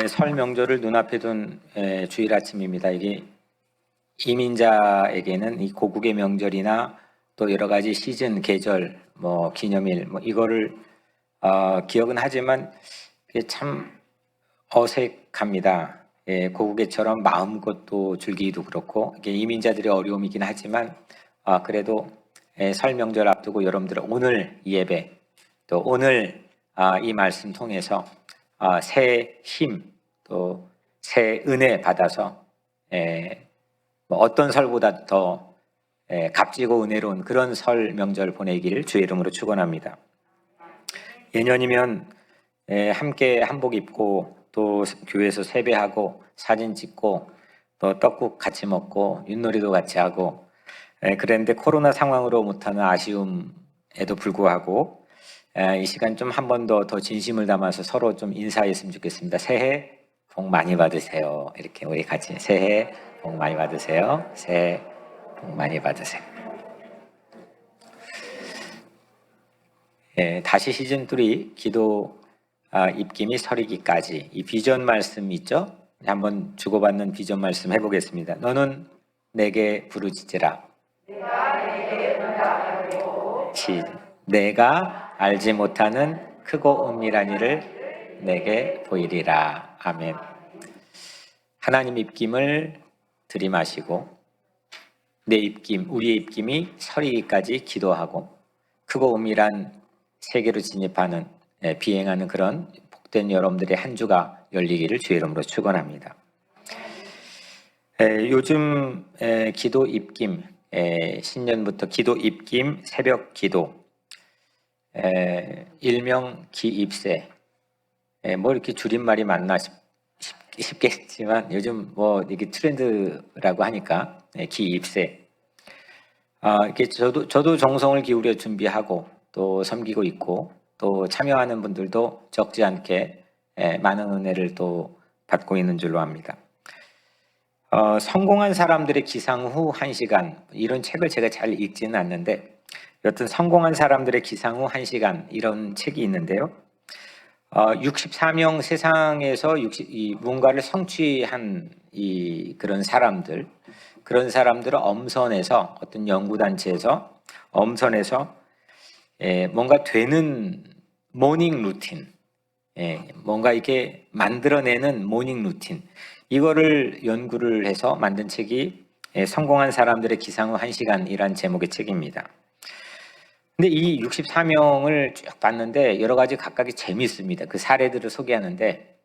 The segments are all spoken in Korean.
설 명절을 눈앞에 둔 주일 아침입니다. 이게 이민자에게는 이 고국의 명절이나 또 여러 가지 시즌, 계절, 기념일 이거를 기억은 하지만 이게 참 어색합니다. 고국에처럼 마음껏 또 즐기기도 그렇고 이게 이민자들의 어려움이긴 하지만 그래도 설 명절 앞두고 여러분들 오늘 이 예배 또 오늘 이 말씀 통해서 새 힘, 또 새 은혜 받아서 어떤 설보다 더 값지고 은혜로운 그런 설 명절 보내기를 주의 이름으로 축원합니다. 예년이면 함께 한복 입고 또 교회에서 세배하고 사진 찍고 또 떡국 같이 먹고 윷놀이도 같이 하고 그랬는데 코로나 상황으로 못하는 아쉬움에도 불구하고 이 시간 좀 한 번 더 진심을 담아서 서로 좀 인사했으면 좋겠습니다. 새해 복 많이 받으세요. 이렇게 우리 같이 새해 복 많이 받으세요. 새해 복 많이 받으세요. 다시 시즌3 기도 입김이 서리기까지 이 비전 말씀 있죠? 한번 주고받는 비전 말씀 해보겠습니다. 너는 내게 부르짖으라. 내가 알지 못하는 크고 은밀한 일을 내게 보이리라. 아멘. 하나님 입김을 들이마시고 내 입김, 우리의 입김이 서리기까지 기도하고 크고 은밀한 세계로 진입하는 비행하는 그런 복된 여러분들의 한 주가 열리기를 주의 이름으로 축원합니다. 요즘 기도 입김, 신년부터 기도 입김 새벽 기도, 일명 기입세, 이렇게 줄임말이 맞나 싶겠지만 요즘 이게 트렌드라고 하니까 기입세. 이렇게 저도 정성을 기울여 준비하고 또 섬기고 있고 또 참여하는 분들도 적지 않게 많은 은혜를 또 받고 있는 줄로 압니다. 성공한 사람들의 기상 후 1시간, 이런 책을 제가 잘 읽지는 않는데 여튼 성공한 사람들의 기상 후 1시간 이런 책이 있는데요. 64명 세상에서 무언가를 성취한 그런 사람들을 엄선해서 어떤 연구단체에서 엄선해서 뭔가 되는 모닝 루틴, 뭔가 이렇게 만들어내는 모닝 루틴, 이거를 연구를 해서 만든 책이 성공한 사람들의 기상 후 1시간이란 제목의 책입니다. 근데 이 64명을 쭉 봤는데 여러 가지 각각이 재미있습니다. 그 사례들을 소개하는데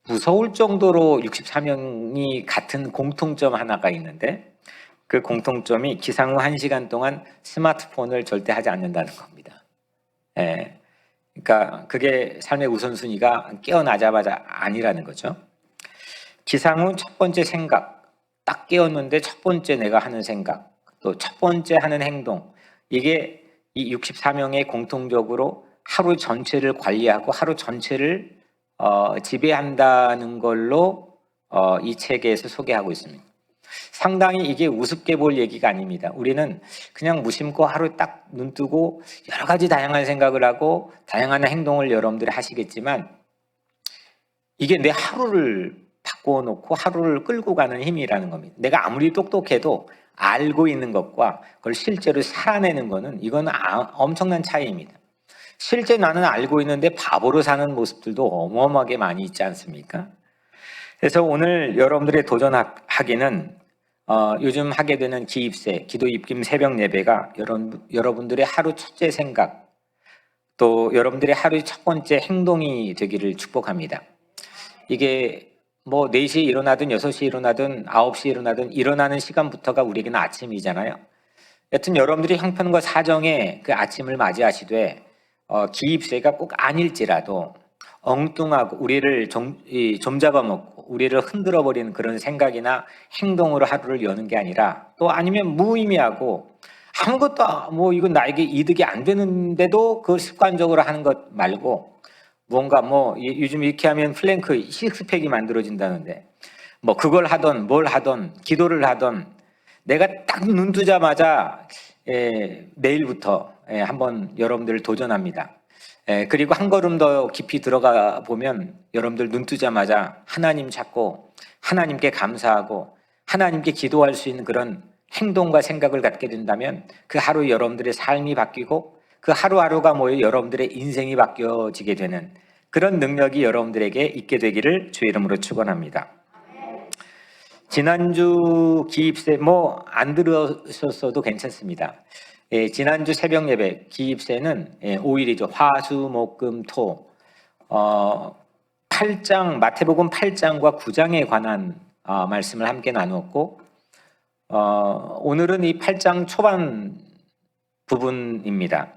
무서울 정도로 64명이 같은 공통점 하나가 있는데 그 공통점이 기상 후 1시간 동안 스마트폰을 절대 하지 않는다는 겁니다. 그러니까 그게 삶의 우선순위가 깨어나자마자 아니라는 거죠. 기상 후 첫 번째 생각, 딱 깨었는데 첫 번째 내가 하는 생각, 또 첫 번째 하는 행동, 이게 이 64명의 공통적으로 하루 전체를 관리하고 하루 전체를 지배한다는 걸로 이 책에서 소개하고 있습니다. 상당히 이게 우습게 볼 얘기가 아닙니다. 우리는 그냥 무심코 하루 딱 눈 뜨고 여러 가지 다양한 생각을 하고 다양한 행동을 여러분들이 하시겠지만 이게 내 하루를 바꾸어 놓고 하루를 끌고 가는 힘이라는 겁니다. 내가 아무리 똑똑해도 알고 있는 것과 그걸 실제로 살아내는 거는 이건 엄청난 차이입니다. 실제 나는 알고 있는데 바보로 사는 모습들도 어마어마하게 많이 있지 않습니까? 그래서 오늘 여러분들의 도전하기는 요즘 하게 되는 기입세, 기도 입김 새벽 예배가 여러분들의 하루 첫째 생각, 또 여러분들의 하루의 첫 번째 행동이 되기를 축복합니다. 이게 4시에 일어나든 6시에 일어나든 9시에 일어나든 일어나는 시간부터가 우리에게는 아침이잖아요. 여튼 여러분들이 형편과 사정에 그 아침을 맞이하시되 기입세가 꼭 아닐지라도 엉뚱하고 우리를 좀 잡아먹고 우리를 흔들어버리는 그런 생각이나 행동으로 하루를 여는 게 아니라 또 아니면 무의미하고 아무것도 이건 나에게 이득이 안 되는데도 그걸 습관적으로 하는 것 말고 뭔가 요즘 이렇게 하면 플랭크 식스팩이 만들어진다는데 그걸 하던 뭘 하던 기도를 하던 내가 딱 눈 뜨자마자 내일부터 한번 여러분들을 도전합니다. 그리고 한 걸음 더 깊이 들어가 보면 여러분들 눈 뜨자마자 하나님 찾고 하나님께 감사하고 하나님께 기도할 수 있는 그런 행동과 생각을 갖게 된다면 그 하루 여러분들의 삶이 바뀌고 그 하루하루가 모여 여러분들의 인생이 바뀌어지게 되는 그런 능력이 여러분들에게 있게 되기를 주의 이름으로 축원합니다. 지난주 기입세 안 들으셨어도 괜찮습니다. 지난주 새벽 예배 기입세는 5일이죠. 화, 수, 목, 금, 토 8장 마태복음 8장과 9장에 관한 말씀을 함께 나누었고 오늘은 이 8장 초반 부분입니다.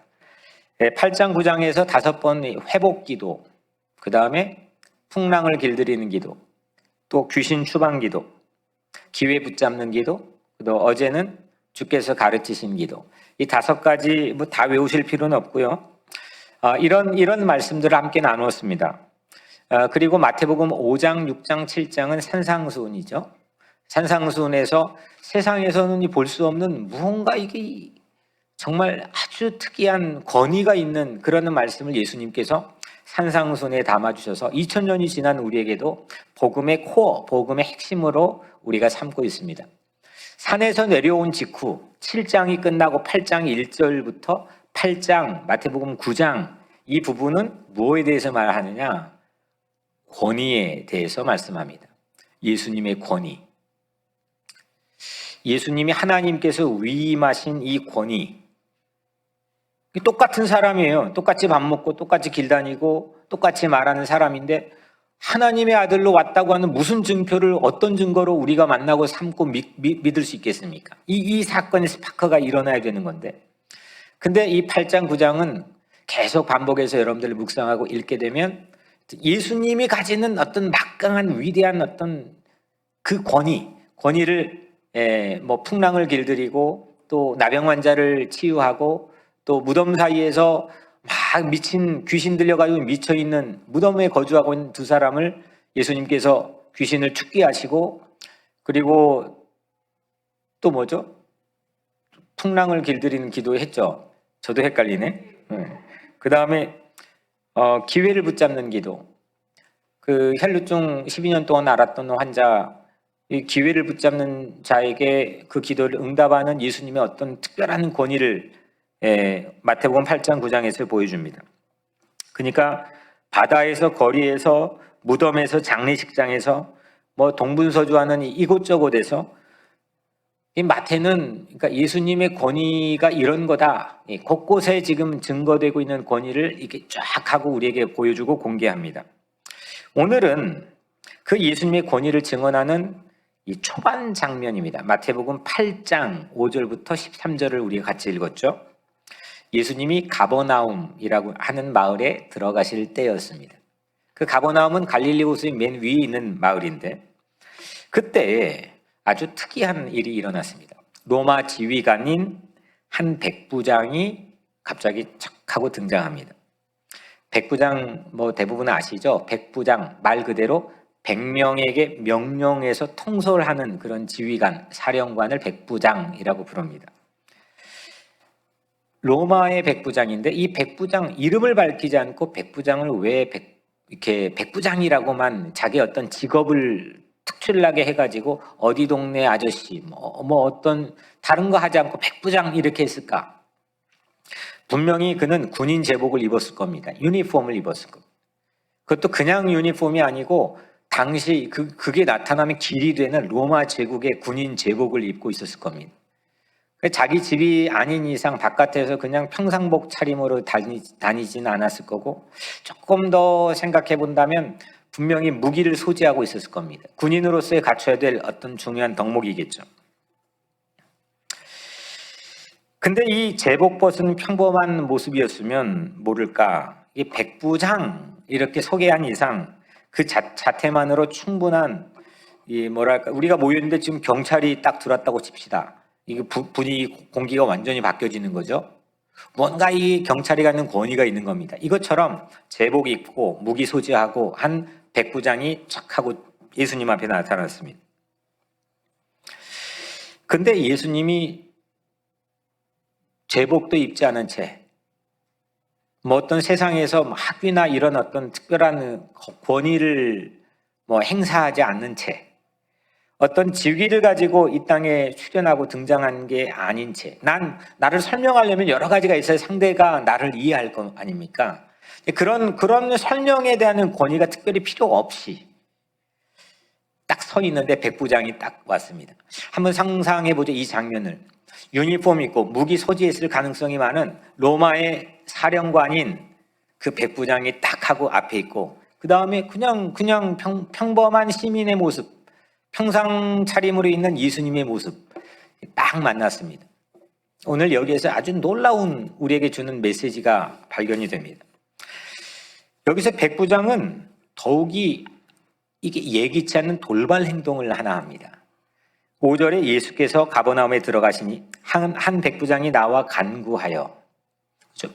8장 9장에서 5번 회복 기도, 그 다음에 풍랑을 길들이는 기도, 또 귀신 추방 기도, 기회 붙잡는 기도, 또 어제는 주께서 가르치신 기도. 이 5가지 다 외우실 필요는 없고요. 이런 말씀들을 함께 나누었습니다. 그리고 마태복음 5장, 6장, 7장은 산상수훈이죠. 산상수훈에서 세상에서는 볼 수 없는 무언가 이게 정말 아주 특이한 권위가 있는 그런 말씀을 예수님께서 산상수훈에 담아주셔서 2000년이 지난 우리에게도 복음의 코어, 복음의 핵심으로 우리가 삼고 있습니다. 산에서 내려온 직후 7장이 끝나고 8장 1절부터 8장 마태복음 9장 이 부분은 무엇에 대해서 말하느냐? 권위에 대해서 말씀합니다. 예수님의 권위. 예수님이 하나님께서 위임하신 이 권위. 똑같은 사람이에요. 똑같이 밥 먹고 똑같이 길 다니고 똑같이 말하는 사람인데 하나님의 아들로 왔다고 하는 무슨 증표를 어떤 증거로 우리가 만나고 삼고 믿을 수 있겠습니까? 이 사건의 스파크가 일어나야 되는 건데 근데 이 8장 9장은 계속 반복해서 여러분들 묵상하고 읽게 되면 예수님이 가지는 어떤 막강한 위대한 어떤 그 권위를 풍랑을 길들이고 또 나병 환자를 치유하고 또 무덤 사이에서 막 미친 귀신 들려가지고 미쳐있는 무덤에 거주하고 있는 두 사람을 예수님께서 귀신을 죽게 하시고 그리고 또 뭐죠? 풍랑을 길들이는 기도했죠. 저도 헷갈리네. 그 다음에 기회를 붙잡는 기도. 그 혈루증 12년 동안 앓았던 환자 이 기회를 붙잡는 자에게 그 기도를 응답하는 예수님의 어떤 특별한 권위를 마태복음 8장 9장에서 보여줍니다. 그러니까 바다에서 거리에서 무덤에서 장례식장에서 동분서주하는 이곳저곳에서 이 마태는 그러니까 예수님의 권위가 이런 거다. 곳곳에 지금 증거되고 있는 권위를 이렇게 쫙 하고 우리에게 보여주고 공개합니다. 오늘은 그 예수님의 권위를 증언하는 이 초반 장면입니다. 마태복음 8장 5절부터 13절을 우리가 같이 읽었죠. 예수님이 가버나움이라고 하는 마을에 들어가실 때였습니다. 그 가버나움은 갈릴리 호수의 맨 위에 있는 마을인데 그때 아주 특이한 일이 일어났습니다. 로마 지휘관인 한 백부장이 갑자기 척 하고 등장합니다. 백부장 대부분 아시죠? 백부장 말 그대로 100명에게 명령해서 통솔하는 그런 지휘관, 사령관을 백부장이라고 부릅니다. 로마의 백부장인데 이 백부장 이름을 밝히지 않고 백부장을 왜 이렇게 백부장이라고만 자기 어떤 직업을 특출나게 해가지고 어디 동네 아저씨 어떤 다른 거 하지 않고 백부장 이렇게 했을까? 분명히 그는 군인 제복을 입었을 겁니다. 유니폼을 입었을 겁니다. 그것도 그냥 유니폼이 아니고 당시 그게 나타나면 길이 되는 로마 제국의 군인 제복을 입고 있었을 겁니다. 자기 집이 아닌 이상 바깥에서 그냥 평상복 차림으로 다니지는 않았을 거고 조금 더 생각해 본다면 분명히 무기를 소지하고 있었을 겁니다. 군인으로서의 갖춰야 될 어떤 중요한 덕목이겠죠. 근데 이 제복벗은 평범한 모습이었으면 모를까 이 백부장 이렇게 소개한 이상 그 자태만으로 충분한 우리가 모였는데 지금 경찰이 딱 들어왔다고 칩시다. 이게 분위기 공기가 완전히 바뀌어지는 거죠. 뭔가 이 경찰이 갖는 권위가 있는 겁니다. 이것처럼 제복 입고 무기 소지하고 한 백부장이 착 하고 예수님 앞에 나타났습니다. 근데 예수님이 제복도 입지 않은 채 뭐 어떤 세상에서 학위나 이런 어떤 특별한 권위를 행사하지 않는 채 어떤 직위를 가지고 이 땅에 출현하고 등장한 게 아닌 채 나를 설명하려면 여러 가지가 있어야 상대가 나를 이해할 거 아닙니까? 그런 설명에 대한 권위가 특별히 필요 없이 딱 서 있는데 백부장이 딱 왔습니다. 한번 상상해 보죠. 이 장면을. 유니폼 입고 무기 소지했을 가능성이 많은 로마의 사령관인 그 백부장이 딱 하고 앞에 있고, 그 다음에 그냥 평범한 시민의 모습, 평상 차림으로 있는 예수님의 모습 딱 만났습니다. 오늘 여기에서 아주 놀라운 우리에게 주는 메시지가 발견이 됩니다. 여기서 백부장은 더욱이 이게 예기치 않는 돌발 행동을 하나 합니다. 5절에 예수께서 가버나움에 들어가시니 한 백부장이 나와 간구하여, 그렇죠?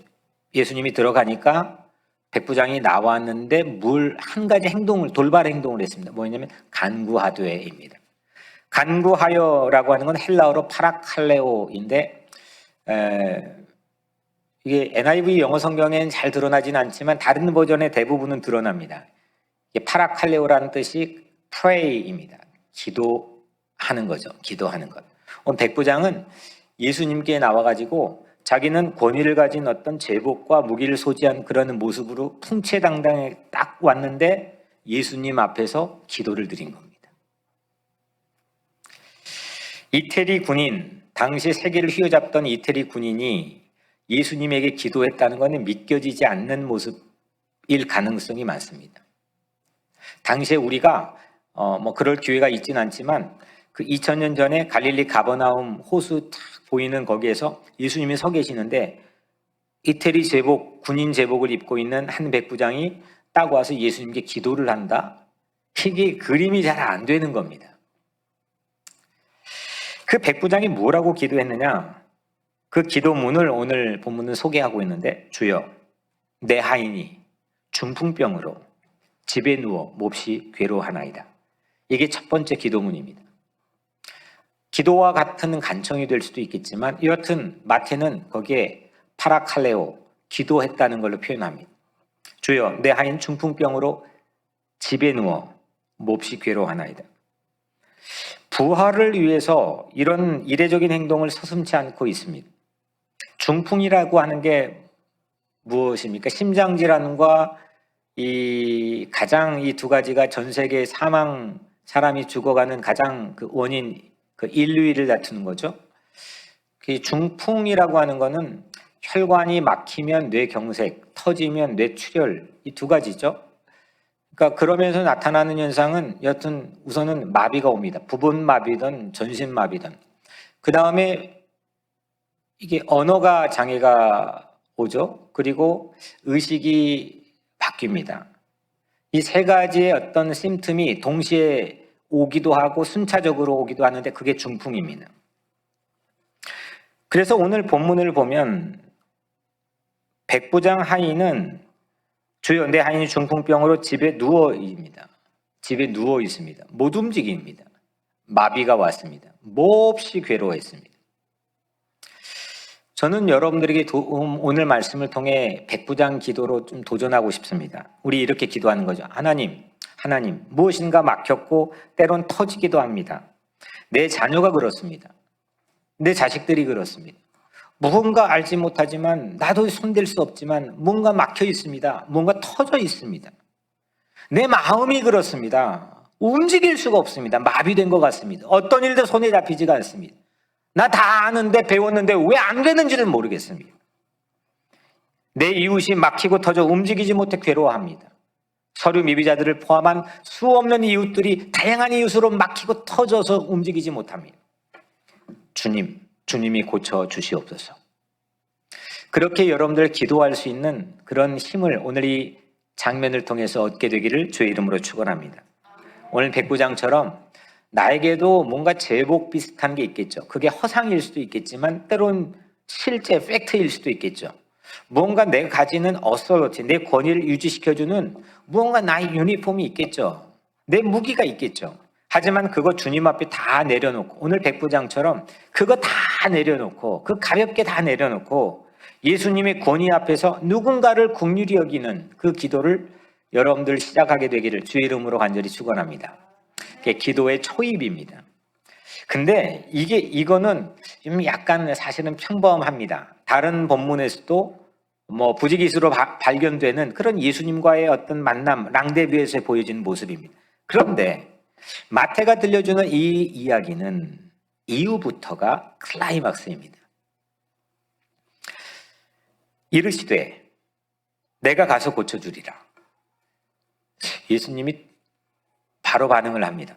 예수님이 들어가니까 백부장이 나왔는데 한 가지 돌발 행동을 했습니다. 뭐냐면 간구하되입니다. 간구하여라고 하는 건 헬라어로 파라칼레오인데, 이게 NIV 영어 성경에는 잘 드러나지는 않지만 다른 버전의 대부분은 드러납니다. 이게 파라칼레오라는 뜻이 pray입니다. 기도하는 거죠. 기도하는 것. 오늘 백부장은 예수님께 나와가지고 자기는 권위를 가진 어떤 제복과 무기를 소지한 그런 모습으로 풍채당당하게 딱 왔는데 예수님 앞에서 기도를 드린 겁니다. 이태리 군인, 당시 세계를 휘어잡던 이태리 군인이 예수님에게 기도했다는 것은 믿겨지지 않는 모습일 가능성이 많습니다. 당시에 우리가 그럴 기회가 있지는 않지만 그 2000년 전에 갈릴리 가버나움 호수 탁 보이는 거기에서 예수님이 서 계시는데 이태리 제복, 군인 제복을 입고 있는 한 백부장이 딱 와서 예수님께 기도를 한다? 이게 그림이 잘 안 되는 겁니다. 그 백부장이 뭐라고 기도했느냐? 그 기도문을 오늘 본문은 소개하고 있는데, 주여 내 하인이 중풍병으로 집에 누워 몹시 괴로워하나이다. 이게 첫 번째 기도문입니다. 기도와 같은 간청이 될 수도 있겠지만 여하튼 마태는 거기에 파라칼레오, 기도했다는 걸로 표현합니다. 주여 내 하인 중풍병으로 집에 누워 몹시 괴로워하나이다. 부활을 위해서 이런 이례적인 행동을 서슴지 않고 있습니다. 중풍이라고 하는 게 무엇입니까? 심장질환과 이 두 가지가 전 세계 사람이 죽어가는 가장 그 원인, 그 1, 2위를 다투는 거죠. 그 중풍이라고 하는 거는 혈관이 막히면 뇌경색, 터지면 뇌출혈, 이 두 가지죠. 그러니까 그러면서 나타나는 현상은 여튼 우선은 마비가 옵니다. 부분 마비든 전신 마비든. 그 다음에 이게 언어가 장애가 오죠. 그리고 의식이 바뀝니다. 이 세 가지의 어떤 심틈이 동시에 오기도 하고 순차적으로 오기도 하는데 그게 중풍입니다. 그래서 오늘 본문을 보면 백부장 하인은 주여 내 하인이 중풍병으로 집에 누워입니다. 집에 누워 있습니다. 못 움직입니다. 마비가 왔습니다. 몹시 괴로워했습니다. 저는 여러분들에게 오늘 말씀을 통해 백부장 기도로 좀 도전하고 싶습니다. 우리 이렇게 기도하는 거죠. 하나님 무엇인가 막혔고 때론 터지기도 합니다. 내 자녀가 그렇습니다. 내 자식들이 그렇습니다. 무언가 알지 못하지만 나도 손댈 수 없지만 뭔가 막혀 있습니다. 뭔가 터져 있습니다. 내 마음이 그렇습니다. 움직일 수가 없습니다. 마비된 것 같습니다. 어떤 일도 손에 잡히지가 않습니다. 나 다 아는데 배웠는데 왜 안 되는지를 모르겠습니다. 내 이웃이 막히고 터져 움직이지 못해 괴로워합니다. 서류 미비자들을 포함한 수없는 이웃들이 다양한 이웃으로 막히고 터져서 움직이지 못합니다. 주님이 고쳐 주시옵소서. 그렇게 여러분들 기도할 수 있는 그런 힘을 오늘 이 장면을 통해서 얻게 되기를 주의 이름으로 축원합니다. 오늘 백부장처럼 나에게도 뭔가 제복 비슷한 게 있겠죠. 그게 허상일 수도 있겠지만 때론 실제 팩트일 수도 있겠죠. 뭔가 내가 가지는 어서리티, 내 권위를 유지시켜주는 무언가 나의 유니폼이 있겠죠. 내 무기가 있겠죠. 하지만 그거 주님 앞에 다 내려놓고 오늘 백부장처럼 그거 다 내려놓고 그 가볍게 다 내려놓고 예수님의 권위 앞에서 누군가를 긍휼히 여기는 그 기도를 여러분들 시작하게 되기를 주의 이름으로 간절히 축원합니다. 그게 기도의 초입입니다. 근데 이거는 좀 약간 사실은 평범합니다. 다른 본문에서도 뭐 부지기수로 발견되는 그런 예수님과의 어떤 만남, 랑데뷰에서 보여지는 모습입니다. 그런데 마태가 들려주는 이 이야기는 이후부터가 클라이막스입니다. 이르시되 내가 가서 고쳐주리라. 예수님이 바로 반응을 합니다.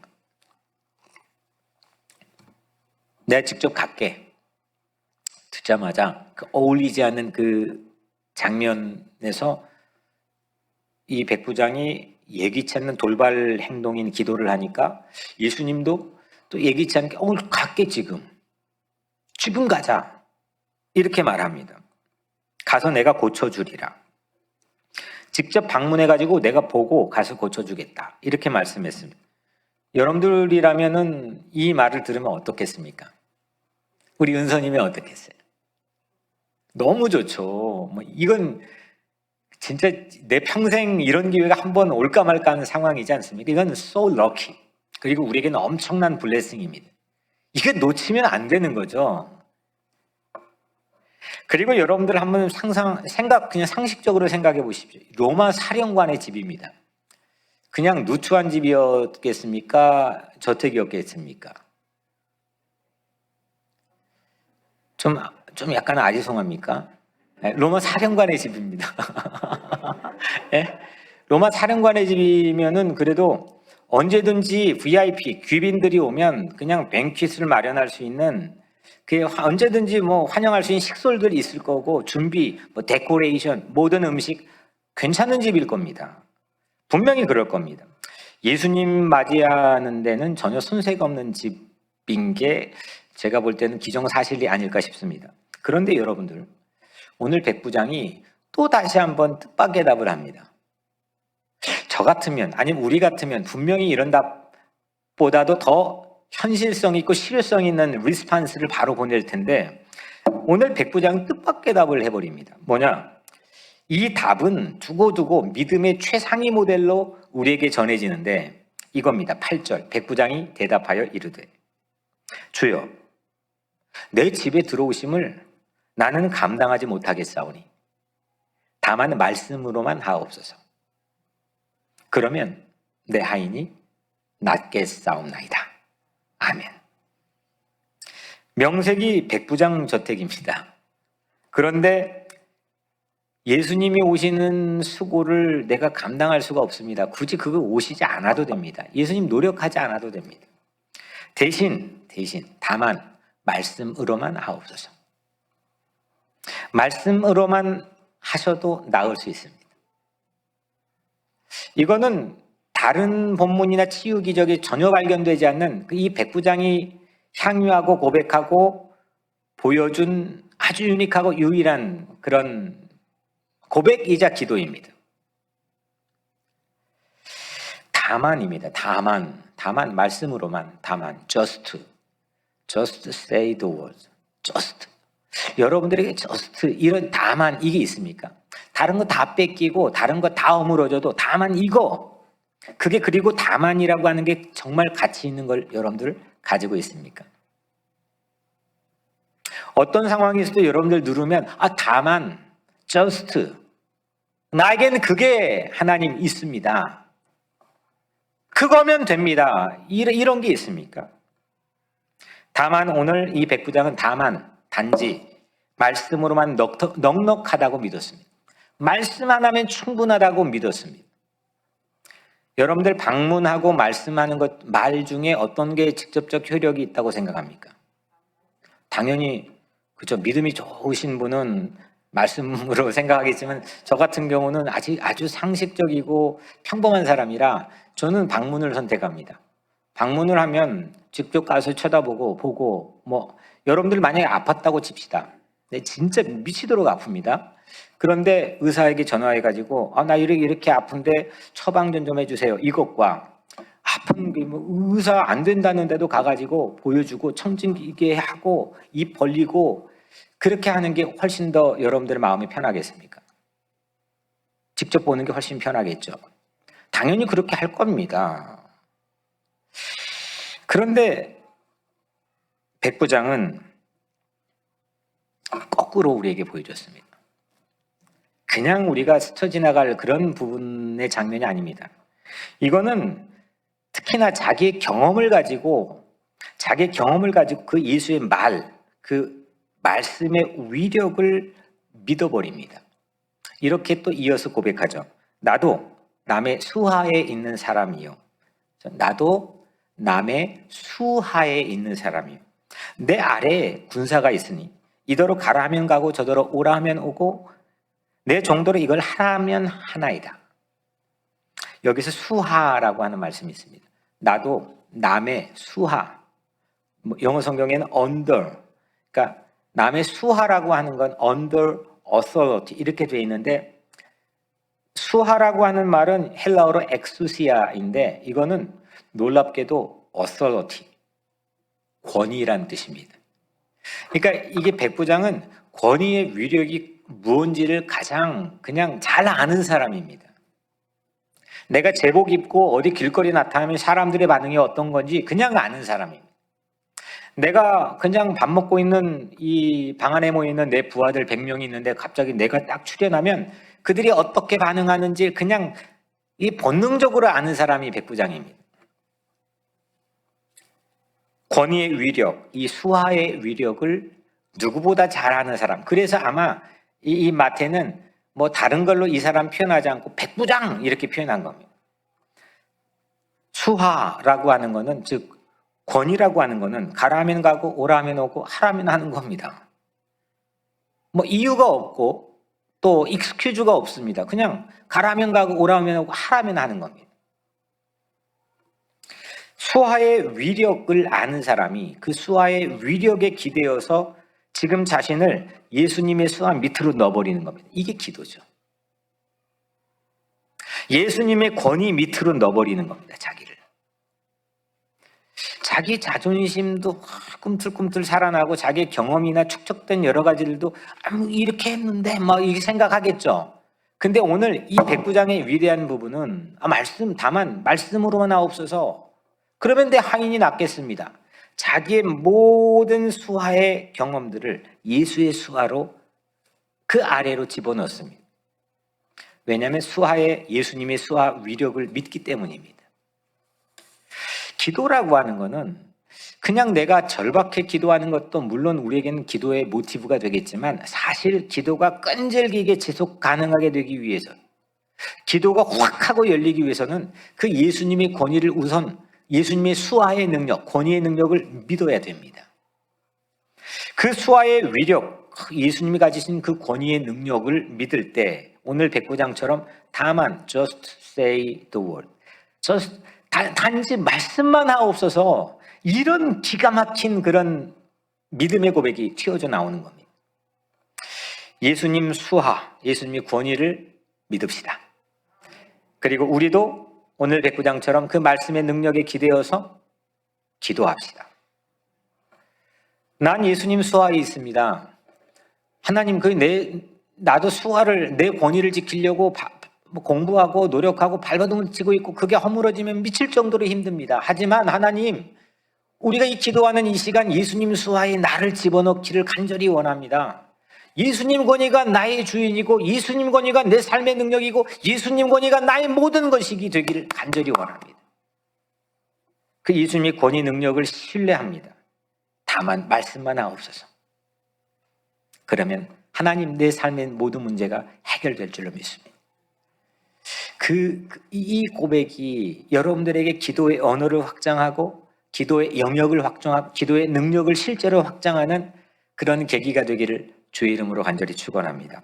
내가 직접 갈게. 듣자마자 그 어울리지 않는 그 장면에서 이 백부장이 예기치 않는 돌발 행동인 기도를 하니까 예수님도 또 예기치 않게 갈게 지금 가자 이렇게 말합니다. 가서 내가 고쳐주리라. 직접 방문해가지고 내가 보고 가서 고쳐주겠다 이렇게 말씀했습니다. 여러분들이라면은 이 말을 들으면 어떻겠습니까? 우리 은서님이 어떻겠어요? 너무 좋죠. 뭐 이건 진짜 내 평생 이런 기회가 한 번 올까 말까 하는 상황이지 않습니까? 이건 so lucky. 그리고 우리에게는 엄청난 블레싱입니다. 이게 놓치면 안 되는 거죠. 그리고 여러분들 한번 그냥 상식적으로 생각해 보십시오. 로마 사령관의 집입니다. 그냥 누추한 집이었겠습니까? 저택이었겠습니까? 좀 약간 아리송합니까? 로마 사령관의 집입니다. 네? 로마 사령관의 집이면은 그래도 언제든지 VIP 귀빈들이 오면 그냥 뱅퀴트를 마련할 수 있는 언제든지 뭐 환영할 수 있는 식솔들이 있을 거고 준비, 뭐 데코레이션, 모든 음식 괜찮은 집일 겁니다. 분명히 그럴 겁니다. 예수님 맞이하는 데는 전혀 손색 없는 집인 게 제가 볼 때는 기정사실이 아닐까 싶습니다. 그런데 여러분들 오늘 백부장이 또 다시 한번 뜻밖의 답을 합니다. 저 같으면 아니면 우리 같으면 분명히 이런 답보다도 더 현실성 있고 실효성 있는 리스판스를 바로 보낼 텐데 오늘 백부장은 뜻밖의 답을 해버립니다. 뭐냐? 이 답은 두고두고 믿음의 최상위 모델로 우리에게 전해지는데 이겁니다. 8절 백부장이 대답하여 이르되 주여 내 집에 들어오심을 나는 감당하지 못하겠사오니 다만 말씀으로만 하옵소서. 그러면 내 하인이 낫겠사옵나이다. 아멘. 명색이 백부장 저택입니다. 그런데 예수님이 오시는 수고를 내가 감당할 수가 없습니다. 굳이 그거 오시지 않아도 됩니다. 예수님 노력하지 않아도 됩니다. 대신 다만 말씀으로만 하옵소서. 말씀으로만 하셔도 나을 수 있습니다. 이거는 다른 본문이나 치유 기적이 전혀 발견되지 않는 이 백부장이 향유하고 고백하고 보여준 아주 유니크하고 유일한 그런 고백이자 기도입니다. 다만입니다. 다만 말씀으로만 just say the word. 여러분들에게 이런 다만 이게 있습니까? 다른 거 다 뺏기고 다른 거 다 어무러져도 다만 이거 그게 그리고 다만이라고 하는 게 정말 가치 있는 걸 여러분들 가지고 있습니까? 어떤 상황에서도 여러분들 누르면 다만 just 나에게는 그게 하나님 있습니다. 그거면 됩니다. 이런 게 있습니까? 다만 오늘 이 백부장은 단지 말씀으로만 넉넉하다고 믿었습니다. 말씀 하나면 충분하다고 믿었습니다. 여러분들 방문하고 말씀하는 말 중에 어떤 게 직접적 효력이 있다고 생각합니까? 당연히 그렇죠. 믿음이 좋으신 분은 말씀으로 생각하겠지만 저 같은 경우는 아주 상식적이고 평범한 사람이라 저는 방문을 선택합니다. 방문을 하면 직접 가서 쳐다보고 보고 여러분들 만약에 아팠다고 칩시다. 네, 진짜 미치도록 아픕니다. 그런데 의사에게 전화해가지고 나 이렇게 아픈데 처방전 좀 해주세요. 이것과 아픈 게 의사 안 된다는데도 가가지고 보여주고 청진기계 하고 입 벌리고 그렇게 하는 게 훨씬 더 여러분들의 마음이 편하겠습니까? 직접 보는 게 훨씬 편하겠죠. 당연히 그렇게 할 겁니다. 그런데 백부장은 거꾸로 우리에게 보여줬습니다. 그냥 우리가 스쳐 지나갈 그런 부분의 장면이 아닙니다. 이거는 특히나 자기의 경험을 가지고 그 예수의 그 말씀의 위력을 믿어버립니다. 이렇게 또 이어서 고백하죠. 나도 남의 수하에 있는 사람이요. 나도 남의 수하에 있는 사람이요. 내 아래에 군사가 있으니 이더러 가라 하면 가고 저더러 오라 하면 오고 내 정도로 이걸 하라면 하나이다. 여기서 수하라고 하는 말씀이 있습니다. 나도 남의 수하, 영어 성경에는 under, 그러니까 남의 수하라고 하는 건 under authority 이렇게 되어 있는데, 수하라고 하는 말은 헬라어로 exousia인데 이거는 놀랍게도 authority, 권위란 뜻입니다. 그러니까 이게 백부장은 권위의 위력이 무언지를 가장 그냥 잘 아는 사람입니다. 내가 제복 입고 어디 길거리 나타나면 사람들의 반응이 어떤 건지 그냥 아는 사람입니다. 내가 그냥 밥 먹고 있는 이 방 안에 모이는 내 부하들 100명이 있는데 갑자기 내가 딱 출연하면 그들이 어떻게 반응하는지 그냥 이 본능적으로 아는 사람이 백부장입니다. 권위의 위력, 이 수하의 위력을 누구보다 잘 아는 사람. 그래서 아마 이 마태는 뭐 다른 걸로 이 사람 표현하지 않고 백부장 이렇게 표현한 겁니다. 수하라고 하는 거는, 즉 권위라고 하는 거는 가라면 가고 오라면 오고 하라면 하는 겁니다. 뭐 이유가 없고 또 익스큐즈가 없습니다. 그냥 가라면 가고 오라면 오고 하라면 하는 겁니다. 수하의 위력을 아는 사람이 그 수하의 위력에 기대어서 지금 자신을 예수님의 수하 밑으로 넣어버리는 겁니다. 이게 기도죠. 예수님의 권위 밑으로 넣어버리는 겁니다. 자기 자존심도 꿈틀꿈틀 살아나고 자기 경험이나 축적된 여러 가지들도 이렇게 했는데 막 이렇게 생각하겠죠. 근데 오늘 이 백부장의 위대한 부분은 다만 말씀으로만 하옵소서, 그러면 내 하인이 낫겠습니다. 자기의 모든 수하의 경험들을 예수의 수하로 그 아래로 집어넣습니다. 왜냐하면 예수님의 수하 위력을 믿기 때문입니다. 기도라고 하는 거는 그냥 내가 절박해 기도하는 것도 물론 우리에게는 기도의 모티브가 되겠지만, 사실 기도가 끈질기게 지속 가능하게 되기 위해서, 기도가 확 하고 열리기 위해서는 그 예수님의 권위를 우선, 예수님의 수하의 능력, 권위의 능력을 믿어야 됩니다. 그 수하의 위력, 예수님이 가지신 그 권위의 능력을 믿을 때 오늘 백부장처럼 다만 just say the word, 단지 말씀만 하옵소서, 이런 기가 막힌 그런 믿음의 고백이 튀어져 나오는 겁니다. 예수님 수하, 예수님의 권위를 믿읍시다. 그리고 우리도 오늘 백부장처럼 그 말씀의 능력에 기대어서 기도합시다. 난 예수님 수하에 있습니다. 하나님, 나도 수하를, 내 권위를 지키려고 공부하고 노력하고 발버둥을 치고 있고 그게 허물어지면 미칠 정도로 힘듭니다. 하지만 하나님, 우리가 이 기도하는 이 시간 예수님 수하에 나를 집어넣기를 간절히 원합니다. 예수님 권위가 나의 주인이고 예수님 권위가 내 삶의 능력이고 예수님 권위가 나의 모든 것이기 되기를 간절히 원합니다. 그 예수님의 권위 능력을 신뢰합니다. 다만 말씀만 하옵소서. 그러면 하나님, 내 삶의 모든 문제가 해결될 줄로 믿습니다. 이 고백이 여러분들에게 기도의 언어를 확장하고 기도의 영역을 확장하고 기도의 능력을 실제로 확장하는 그런 계기가 되기를 주의 이름으로 간절히 축원합니다.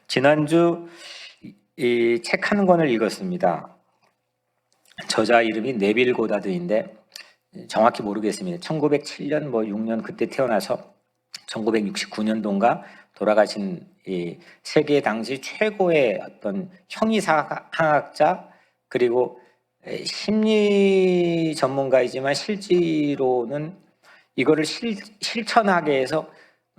지난주 이 책 한 권을 읽었습니다. 저자 이름이 네빌 고다드인데 정확히 모르겠습니다. 1907년 6년 그때 태어나서 1969년도인가 돌아가신 이 세계 당시 최고의 어떤 형이상학자, 그리고 심리 전문가이지만 실제로는 이거를 실천하게 해서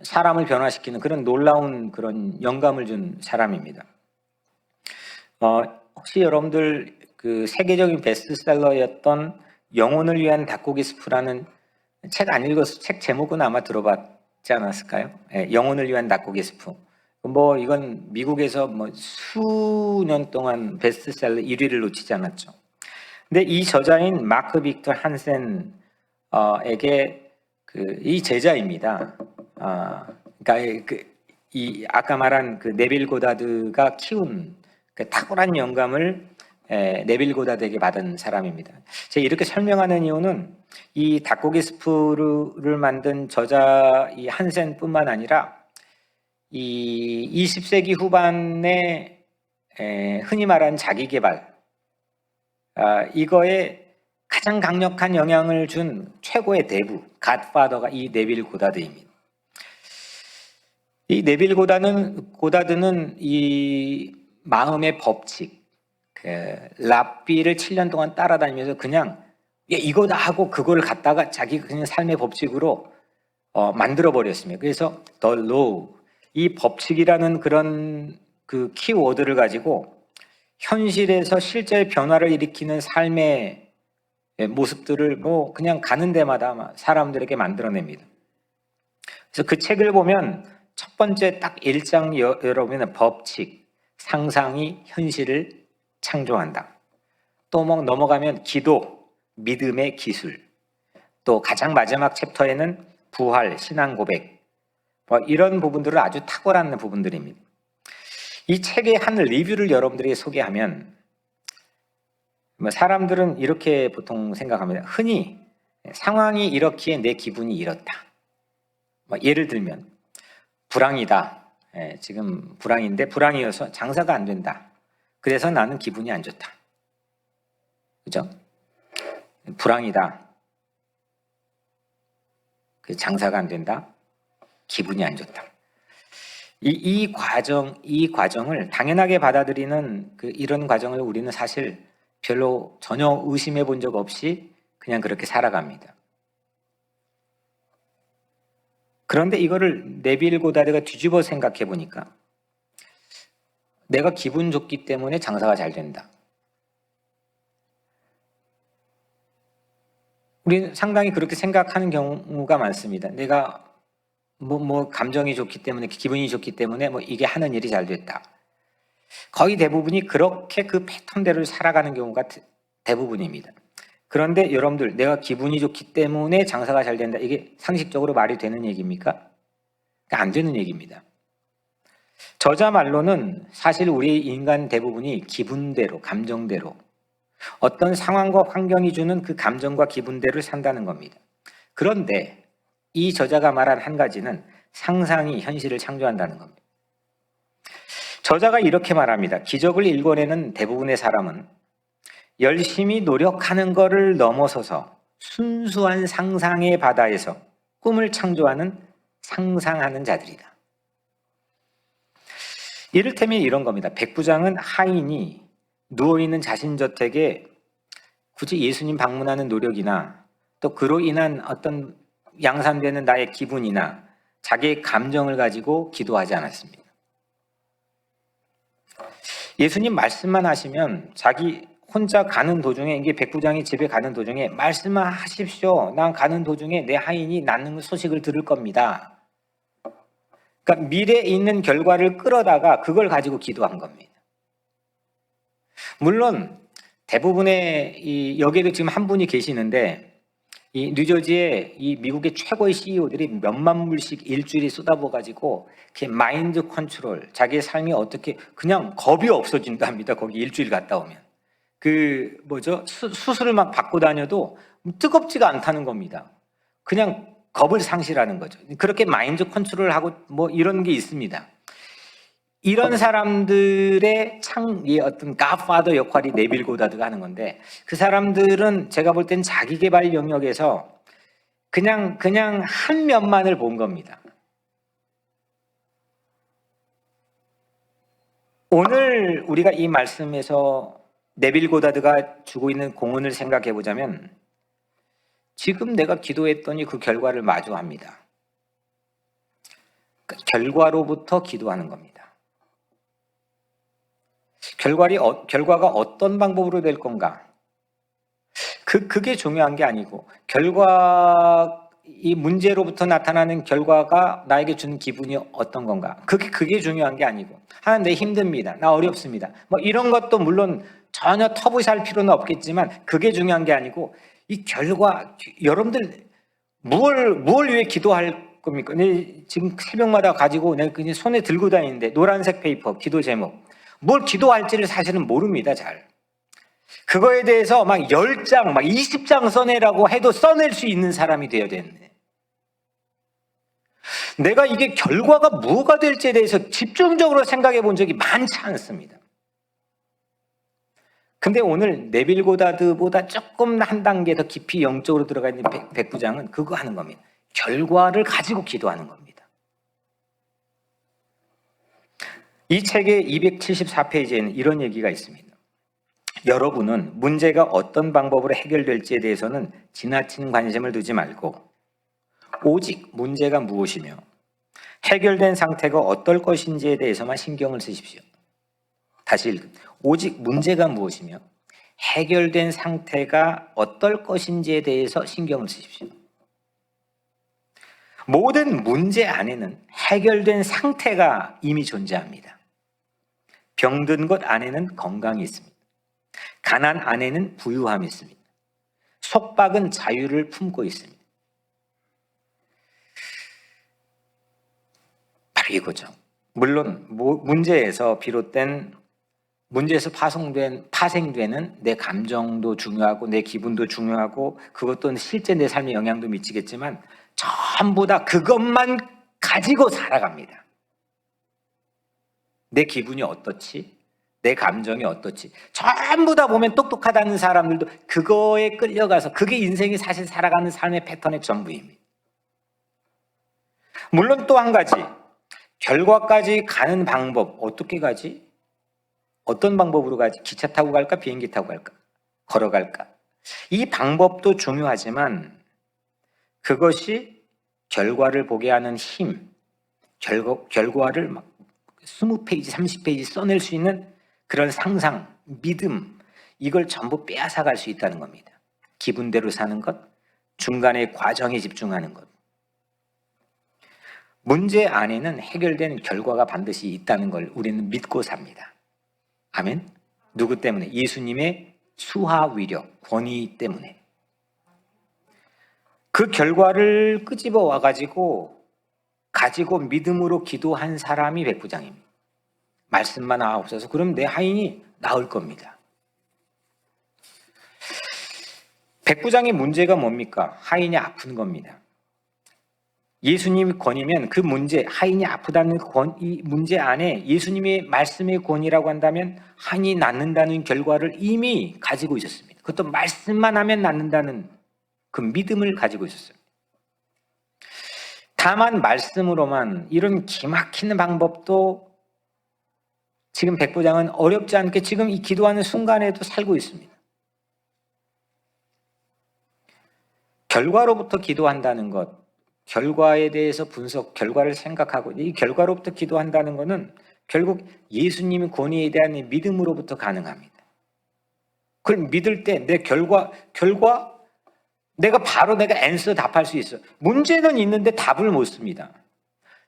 사람을 변화시키는 그런 놀라운 그런 영감을 준 사람입니다. 혹시 여러분들 그 세계적인 베스트셀러였던 영혼을 위한 닭고기 스프라는 책 안 읽었어? 책 제목은 아마 들어봤지 않았을까요? 예, 영혼을 위한 닭고기 스프. 뭐 이건 미국에서 뭐 수년 동안 베스트셀러 1위를 놓치지 않았죠. 근데 이 저자인 마크 빅터 한센에게 이 제자입니다. 그러니까 이 아까 말한 그 네빌 고다드가 키운 그 탁월한 영감을 네빌 고다드에게 받은 사람입니다. 제가 이렇게 설명하는 이유는 이 닭고기 스프를 만든 저자 이 한센뿐만 아니라 이 20세기 후반에 흔히 말하는 자기개발 이거에 가장 강력한 영향을 준 최고의 대부 갓파더가 이 네빌 고다드입니다. 이 네빌 고다드는 이 마음의 법칙, 랍비를 7년 동안 따라다니면서 그냥 이거다 하고 그걸 갖다가 자기 그냥 삶의 법칙으로 만들어 버렸습니다. 그래서 the law, 이 법칙이라는 그런 그 키워드를 가지고 현실에서 실제 변화를 일으키는 삶의 모습들을 뭐 그냥 가는 데마다 사람들에게 만들어냅니다. 그래서 그 책을 보면 첫 번째 딱 1장 여러분의 법칙, 상상이 현실을 창조한다. 또 뭐 넘어가면 기도, 믿음의 기술. 또 가장 마지막 챕터에는 부활, 신앙 고백. 뭐 이런 부분들은 아주 탁월한 부분들입니다. 이 책의 한 리뷰를 여러분들에게 소개하면 사람들은 이렇게 보통 생각합니다. 흔히 상황이 이렇기에 내 기분이 이렇다. 예를 들면 불황이다. 지금 불황인데 불황이어서 장사가 안 된다. 그래서 나는 기분이 안 좋다. 그죠? 불황이다. 장사가 안 된다. 기분이 안 좋다. 이 과정을 당연하게 받아들이는 이런 과정을 우리는 사실 별로 전혀 의심해 본 적 없이 그냥 그렇게 살아갑니다. 그런데 이거를 네빌 고다드가 뒤집어 생각해 보니까 내가 기분 좋기 때문에 장사가 잘 된다. 우리는 상당히 그렇게 생각하는 경우가 많습니다. 내가 감정이 좋기 때문에 기분이 좋기 때문에 이게 하는 일이 잘 됐다. 거의 대부분이 그렇게 그 패턴대로 살아가는 경우가 대부분입니다. 그런데 여러분들 내가 기분이 좋기 때문에 장사가 잘 된다. 이게 상식적으로 말이 되는 얘기입니까? 안 되는 얘기입니다. 저자 말로는 사실 우리 인간 대부분이 기분대로, 감정대로 어떤 상황과 환경이 주는 그 감정과 기분대로 산다는 겁니다. 그런데 이 저자가 말한 한 가지는 상상이 현실을 창조한다는 겁니다. 저자가 이렇게 말합니다. 기적을 일궈내는 대부분의 사람은 열심히 노력하는 것을 넘어서서 순수한 상상의 바다에서 꿈을 창조하는 상상하는 자들이다. 이를테면 이런 겁니다. 백부장은 하인이 누워있는 자신 저택에 굳이 예수님 방문하는 노력이나 또 그로 인한 어떤 양산되는 나의 기분이나 자기의 감정을 가지고 기도하지 않았습니다. 예수님 말씀만 하시면 자기 혼자 가는 도중에 이게 백부장이 집에 가는 도중에 말씀만 하십시오. 난 가는 도중에 내 하인이 낫는 소식을 들을 겁니다. 그러니까 미래에 있는 결과를 끌어다가 그걸 가지고 기도한 겁니다. 물론 대부분의 여기에도 지금 한 분이 계시는데 이 뉴저지에 이 미국의 최고의 CEO들이 몇만 불씩 일주일에 쏟아부어가지고 마인드 컨트롤, 자기의 삶이 어떻게 그냥 겁이 없어진답니다. 거기 일주일 갔다 오면 수술을 막 받고 다녀도 뜨겁지가 않다는 겁니다. 그냥 겁을 상실하는 거죠. 그렇게 마인드 컨트롤하고 이런 게 있습니다. 이런 사람들의 어떤 갓파더 역할이 네빌 고다드가 하는 건데 그 사람들은 제가 볼 땐 자기개발 영역에서 그냥 한 면만을 본 겁니다. 오늘 우리가 이 말씀에서 네빌 고다드가 주고 있는 공헌을 생각해 보자면 지금 내가 기도했더니 그 결과를 마주합니다. 결과로부터 기도하는 겁니다. 결과가 어떤 방법으로 될 건가? 그게 중요한 게 아니고, 이 문제로부터 나타나는 결과가 나에게 주는 기분이 어떤 건가? 그게 중요한 게 아니고, 하나님 내 힘듭니다. 나 어렵습니다. 뭐 이런 것도 물론 전혀 터부시할 필요는 없겠지만, 그게 중요한 게 아니고, 이 결과, 여러분들 뭘 위해 기도할 겁니까? 지금 새벽마다 가지고 내가 그냥 손에 들고 다니는데, 노란색 페이퍼, 기도 제목. 뭘 기도할지를 사실은 모릅니다, 잘. 그거에 대해서 막 10장, 막 20장 써내라고 해도 써낼 수 있는 사람이 되어야 되는데, 내가 이게 결과가 뭐가 될지에 대해서 집중적으로 생각해 본 적이 많지 않습니다. 근데 오늘 네빌 고다드보다 조금 한 단계 더 깊이 영적으로 들어가 있는 백부장은 그거 하는 겁니다. 결과를 가지고 기도하는 겁니다. 이 책의 274페이지에는 이런 얘기가 있습니다. 여러분은 문제가 어떤 방법으로 해결될지에 대해서는 지나친 관심을 두지 말고, 오직 문제가 무엇이며 해결된 상태가 어떨 것인지에 대해서만 신경을 쓰십시오. 다시 읽습니다. 오직 문제가 무엇이며 해결된 상태가 어떨 것인지에 대해서 신경을 쓰십시오. 모든 문제 안에는 해결된 상태가 이미 존재합니다. 병든 것 안에는 건강이 있습니다. 가난 안에는 부유함이 있습니다. 속박은 자유를 품고 있습니다. 바로 이거죠. 물론 문제에서 파생되는 내 감정도 중요하고 내 기분도 중요하고, 그것도 실제 내 삶에 영향도 미치겠지만, 전부 다 그것만 가지고 살아갑니다. 내 기분이 어떻지? 내 감정이 어떻지? 전부 다 보면 똑똑하다는 사람들도 그거에 끌려가서, 그게 인생이 사실 살아가는 삶의 패턴의 전부입니다. 물론 또 한 가지, 결과까지 가는 방법, 어떻게 가지? 어떤 방법으로 가지? 기차 타고 갈까? 비행기 타고 갈까? 걸어갈까? 이 방법도 중요하지만, 그것이 결과를 보게 하는 힘, 결과를 막 20페이지, 30페이지 써낼 수 있는 그런 상상, 믿음, 이걸 전부 빼앗아 갈 수 있다는 겁니다. 기분대로 사는 것, 중간의 과정에 집중하는 것. 문제 안에는 해결된 결과가 반드시 있다는 걸 우리는 믿고 삽니다. 아멘? 누구 때문에? 예수님의 수하 위력, 권위 때문에. 그 결과를 끄집어 와가지고 믿음으로 기도한 사람이 백부장입니다. 말씀만 없어서 그럼 내 하인이 나을 겁니다. 백부장의 문제가 뭡니까? 하인이 아픈 겁니다. 예수님이 권이면 그 문제, 하인이 아프다는 이 문제 안에 예수님의 말씀의 권이라고 한다면 하인이 낫는다는 결과를 이미 가지고 있었습니다. 그것도 말씀만 하면 낫는다는 그 믿음을 가지고 있었어요. 다만 말씀으로만 이런 기막히는 방법도 지금 백부장은 어렵지 않게 지금 이 기도하는 순간에도 살고 있습니다. 결과로부터 기도한다는 것, 결과에 대해서 분석, 결과를 생각하고 이 결과로부터 기도한다는 것은 결국 예수님의 권위에 대한 믿음으로부터 가능합니다. 그걸 믿을 때 내 결과 내가 앤서 답할 수 있어. 문제는 있는데 답을 못 씁니다.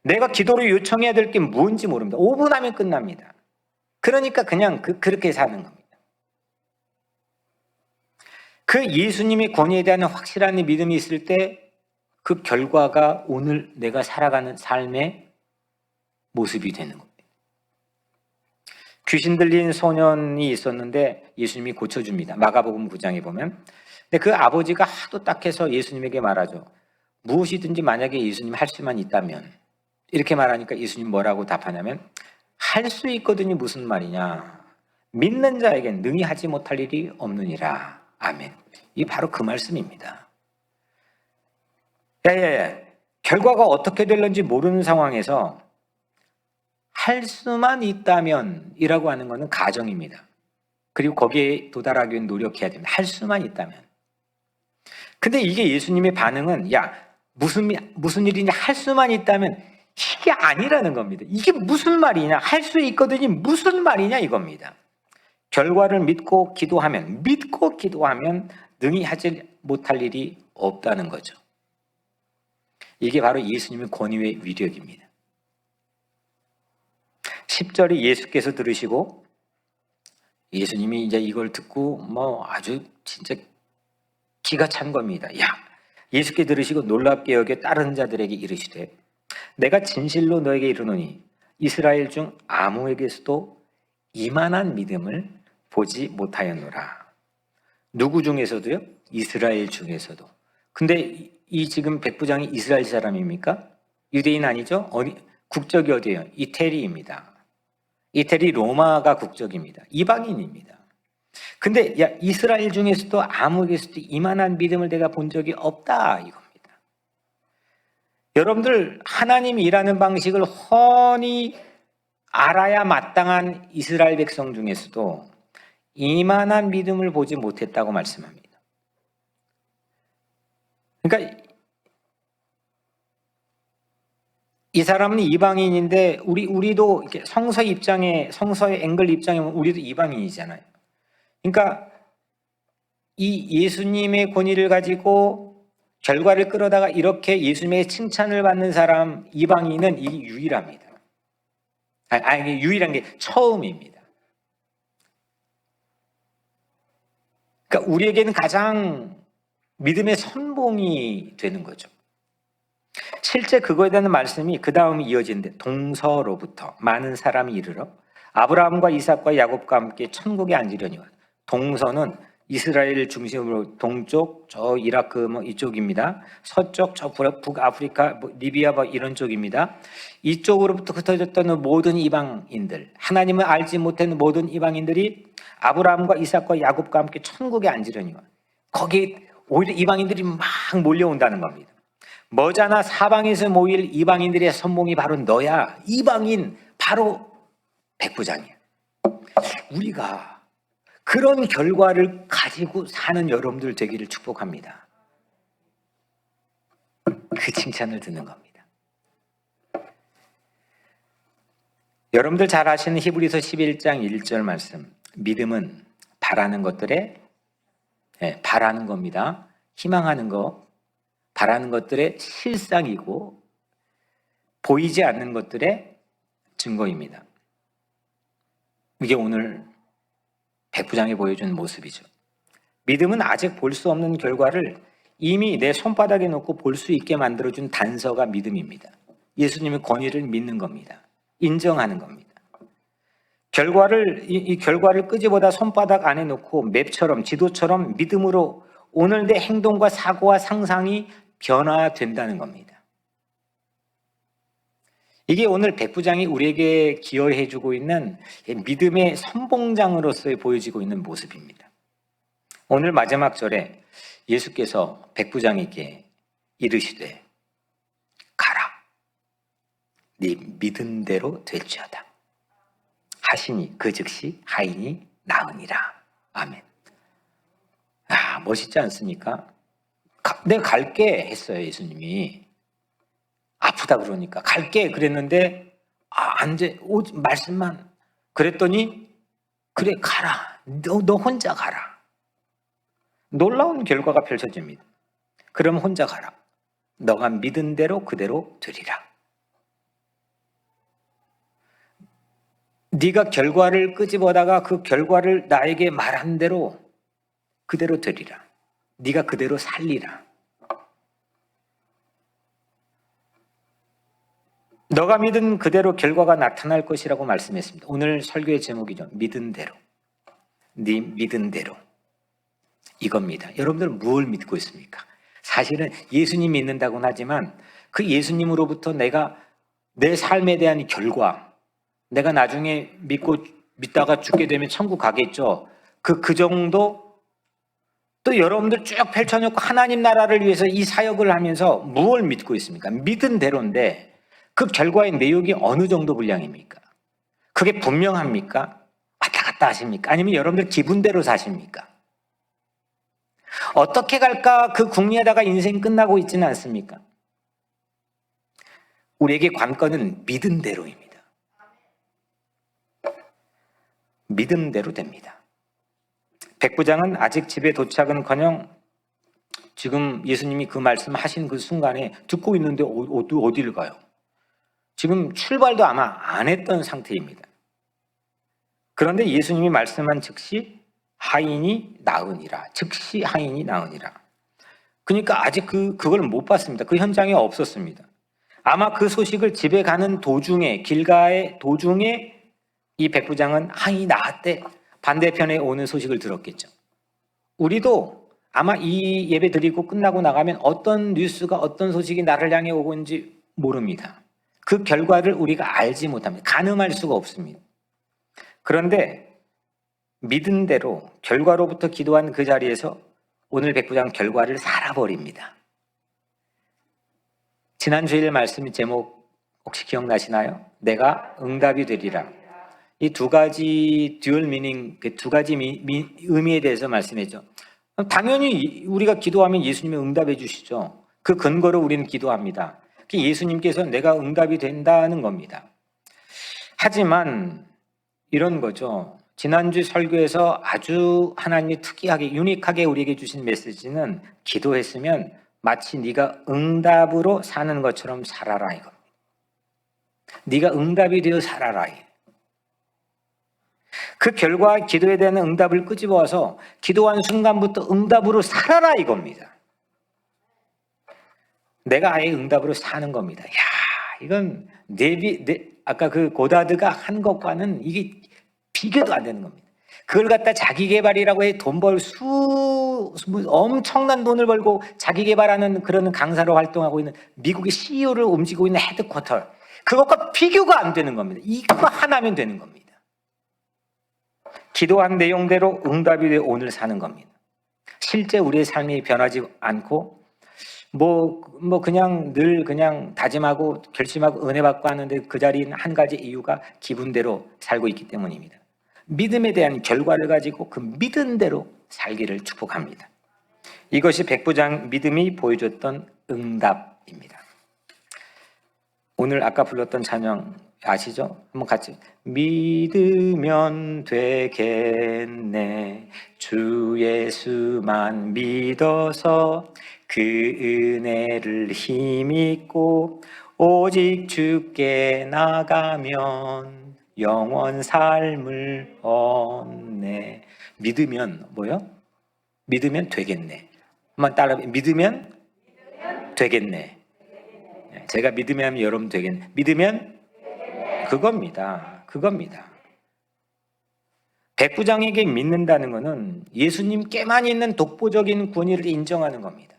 내가 기도로 요청해야 될 게 뭔지 모릅니다. 5분 하면 끝납니다. 그러니까 그냥 그렇게 사는 겁니다. 그 예수님의 권위에 대한 확실한 믿음이 있을 때 그 결과가 오늘 내가 살아가는 삶의 모습이 되는 겁니다. 귀신 들린 소년이 있었는데 예수님이 고쳐줍니다. 마가복음 9장에 보면. 근데 그 아버지가 하도 딱해서 예수님에게 말하죠. 무엇이든지 만약에 예수님 할 수만 있다면, 이렇게 말하니까 예수님 뭐라고 답하냐면, 할 수 있거든요. 무슨 말이냐? 믿는 자에겐 능히 하지 못할 일이 없느니라. 아멘. 이 바로 그 말씀입니다. 결과가 어떻게 될는지 모르는 상황에서 할 수만 있다면 이라고 하는 것은 가정입니다. 그리고 거기에 도달하기 위해 노력해야 됩니다. 할 수만 있다면. 근데 이게 예수님의 반응은 무슨 일이냐 할 수만 있다면 이게 아니라는 겁니다. 이게 무슨 말이냐? 할 수 있거든요. 무슨 말이냐 이겁니다. 결과를 믿고 기도하면 능히 하지 못할 일이 없다는 거죠. 이게 바로 예수님의 권위의 위력입니다. 10절에 예수께서 들으시고 예수님이 이제 이걸 듣고 아주 진짜 기가 찬 겁니다. 예수께 들으시고 놀랍게 여겨 다른 자들에게 이르시되 내가 진실로 너에게 이르노니 이스라엘 중 아무에게서도 이만한 믿음을 보지 못하였노라. 누구 중에서도요? 이스라엘 중에서도. 근데 이 지금 백부장이 이스라엘 사람입니까? 유대인 아니죠? 국적이 어디예요? 이태리입니다. 이태리 로마가 국적입니다. 이방인입니다. 근데 이스라엘 중에서도 아무에게서도 이만한 믿음을 내가 본 적이 없다 이겁니다. 여러분들 하나님이 일하는 방식을 훤히 알아야 마땅한 이스라엘 백성 중에서도 이만한 믿음을 보지 못했다고 말씀합니다. 그러니까 이 사람은 이방인인데 우리도 이렇게 성서의 앵글 입장에 보면 우리도 이방인이잖아요. 그러니까 이 예수님의 권위를 가지고 결과를 끌어다가 이렇게 예수님의 칭찬을 받는 사람 이방인은 이 유일합니다. 유일한 게 처음입니다. 그러니까 우리에게는 가장 믿음의 선봉이 되는 거죠. 실제 그거에 대한 말씀이 그 다음에 이어지는데 동서로부터 많은 사람이 이르러 아브라함과 이삭과 야곱과 함께 천국에 앉으려니와. 동서는 이스라엘 중심으로 동쪽 저 이라크 이쪽입니다. 서쪽 저 북아프리카 리비아 이런 쪽입니다. 이쪽으로부터 흩어졌던 모든 이방인들, 하나님을 알지 못하는 모든 이방인들이 아브라함과 이삭과 야곱과 함께 천국에 앉으려니와. 거기 오히려 이방인들이 막 몰려온다는 겁니다. 머자나 사방에서 모일 이방인들의 선봉이 바로 너야. 이방인 바로 백부장이야. 우리가 그런 결과를 가지고 사는 여러분들 되기를 축복합니다. 그 칭찬을 듣는 겁니다. 여러분들 잘 아시는 히브리서 11장 1절 말씀. 믿음은 바라는 것들에 바라는 겁니다. 희망하는 거, 바라는 것들의 실상이고 보이지 않는 것들의 증거입니다. 이게 오늘 백부장이 보여준 모습이죠. 믿음은 아직 볼 수 없는 결과를 이미 내 손바닥에 놓고 볼 수 있게 만들어준 단서가 믿음입니다. 예수님의 권위를 믿는 겁니다. 인정하는 겁니다. 이 결과를 끄집어다 손바닥 안에 놓고 맵처럼 지도처럼 믿음으로 오늘 내 행동과 사고와 상상이 변화된다는 겁니다. 이게 오늘 백부장이 우리에게 기여해주고 있는 믿음의 선봉장으로서 보여지고 있는 모습입니다. 오늘 마지막 절에 예수께서 백부장에게 이르시되 가라, 네 믿은 대로 될지어다 하시니 그 즉시 하인이 나으니라. 아멘. 멋있지 않습니까? 내가 갈게 했어요. 예수님이 아프다 그러니까 갈게 그랬는데 안 돼, 말씀만 그랬더니 그래 가라, 너 혼자 가라. 놀라운 결과가 펼쳐집니다. 그럼 혼자 가라. 너가 믿은 대로 그대로 되리라. 네가 결과를 끄집어다가 그 결과를 나에게 말한 대로 그대로 되리라. 네가 그대로 살리라. 너가 믿은 그대로 결과가 나타날 것이라고 말씀했습니다. 오늘 설교의 제목이죠. 믿은 대로. 네 믿은 대로. 이겁니다. 여러분들은 무엇을 믿고 있습니까? 사실은 예수님 믿는다고는 하지만 그 예수님으로부터 내가 내 삶에 대한 결과, 내가 나중에 믿다가 죽게 되면 천국 가겠죠. 그 정도. 또 여러분들 쭉 펼쳐놓고 하나님 나라를 위해서 이 사역을 하면서 무엇을 믿고 있습니까? 믿은 대로인데 그 결과의 내용이 어느 정도 분량입니까? 그게 분명합니까? 왔다 갔다 하십니까? 아니면 여러분들 기분대로 사십니까? 어떻게 갈까 그 궁리하다가 인생 끝나고 있지는 않습니까? 우리에게 관건은 믿음대로입니다. 믿음대로 됩니다. 백부장은 아직 집에 도착은커녕 지금 예수님이 그 말씀하신 그 순간에 듣고 있는데 어디를 가요? 지금 출발도 아마 안 했던 상태입니다. 그런데 예수님이 말씀한 즉시 하인이 나으니라. 즉시 하인이 나으니라. 그러니까 아직 그걸 못 봤습니다. 그 현장에 없었습니다. 아마 그 소식을 집에 가는 도중에, 길가의 도중에 이 백부장은 하인이 나았대. 반대편에 오는 소식을 들었겠죠. 우리도 아마 이 예배 드리고 끝나고 나가면 어떤 뉴스가 어떤 소식이 나를 향해 오고 있는지 모릅니다. 그 결과를 우리가 알지 못합니다. 가늠할 수가 없습니다. 그런데 믿은 대로 결과로부터 기도한 그 자리에서 오늘 백부장 결과를 살아버립니다. 지난 주일 말씀 제목 혹시 기억나시나요? 내가 응답이 되리라. 이 두 가지 듀얼 미닝, 그 두 가지 의미에 대해서 말씀했죠. 당연히 우리가 기도하면 예수님이 응답해 주시죠. 그 근거로 우리는 기도합니다. 예수님께서 내가 응답이 된다는 겁니다. 하지만 이런 거죠. 지난주 설교에서 아주 하나님이 특이하게 유니크하게 우리에게 주신 메시지는 기도했으면 마치 네가 응답으로 사는 것처럼 살아라 이겁니다. 네가 응답이 되어 살아라. 그 결과 기도에 대한 응답을 끄집어와서 기도한 순간부터 응답으로 살아라 이겁니다. 내가 아예 응답으로 사는 겁니다. 야, 이건 아까 그 고다드가 한 것과는 이게 비교도 안 되는 겁니다. 그걸 갖다 자기 개발이라고 해 돈 벌 엄청난 돈을 벌고 자기 개발하는 그런 강사로 활동하고 있는 미국의 CEO를 움직이고 있는 헤드쿼터, 그것과 비교가 안 되는 겁니다. 이거 하나면 되는 겁니다. 기도한 내용대로 응답이 되어 오늘 사는 겁니다. 실제 우리의 삶이 변하지 않고 그냥 늘 그냥 다짐하고 결심하고 은혜 받고 하는데 그 자리는 한 가지 이유가 기분대로 살고 있기 때문입니다. 믿음에 대한 결과를 가지고 그 믿은 대로 살기를 축복합니다. 이것이 백부장 믿음이 보여줬던 응답입니다. 오늘 아까 불렀던 찬양 아시죠? 한번 같이. 믿으면 되겠네. 주 예수만 믿어서 그 은혜를 힘입고 오직 주께 나가면 영원 삶을 얻네. 믿으면 뭐요? 믿으면 되겠네. 한번 따라. 믿으면 되겠네. 제가 믿으면 하면 여러분 되겠네. 믿으면 그겁니다. 백부장에게 믿는다는 것은 예수님께만 있는 독보적인 권위를 인정하는 겁니다.